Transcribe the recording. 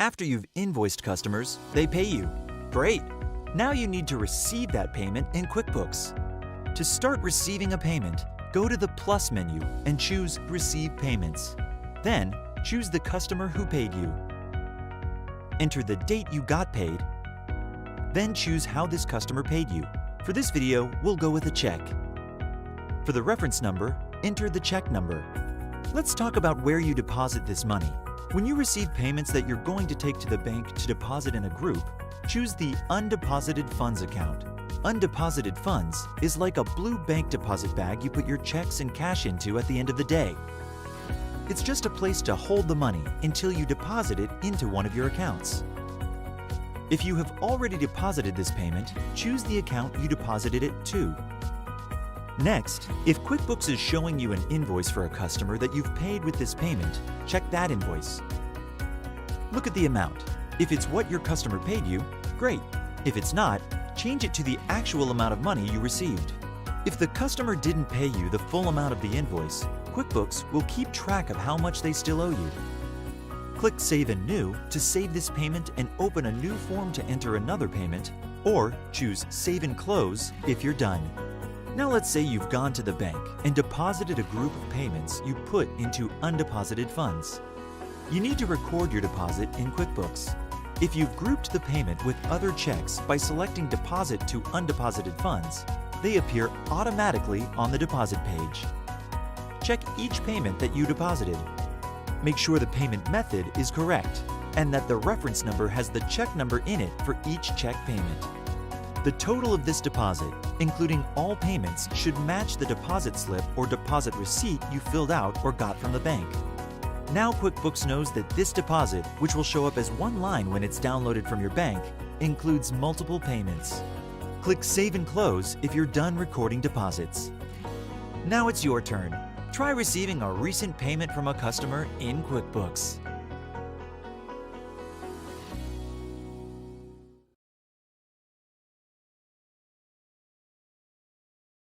After you've invoiced customers, they pay you. Great! Now you need to receive that payment in QuickBooks. To start receiving a payment, go to the Plus menu and choose Receive Payments. Then, choose the customer who paid you. Enter the date you got paid. Then choose how this customer paid you. For this video, we'll go with a check. For the reference number, enter the check number. Let's talk about where you deposit this money. When you receive payments that you're going to take to the bank to deposit in a group, choose the Undeposited Funds account. Undeposited Funds is like a blue bank deposit bag you put your checks and cash into at the end of the day. It's just a place to hold the money until you deposit it into one of your accounts. If you have already deposited this payment, choose the account you deposited it to. Next, if QuickBooks is showing you an invoice for a customer that you've paid with this payment, check that invoice. Look at the amount. If it's what your customer paid you, great. If it's not, change it to the actual amount of money you received. If the customer didn't pay you the full amount of the invoice, QuickBooks will keep track of how much they still owe you. Click Save and New to save this payment and open a new form to enter another payment, or choose Save and Close if you're done. Now let's say you've gone to the bank and deposited a group of payments you put into Undeposited Funds. You need to record your deposit in QuickBooks. If you've grouped the payment with other checks by selecting Deposit to Undeposited Funds, they appear automatically on the deposit page. Check each payment that you deposited. Make sure the payment method is correct and that the reference number has the check number in it for each check payment. The total of this deposit, including all payments, should match the deposit slip or deposit receipt you filled out or got from the bank. Now QuickBooks knows that this deposit, which will show up as one line when it's downloaded from your bank, includes multiple payments. Click Save and Close if you're done recording deposits. Now it's your turn. Try receiving a recent payment from a customer in QuickBooks.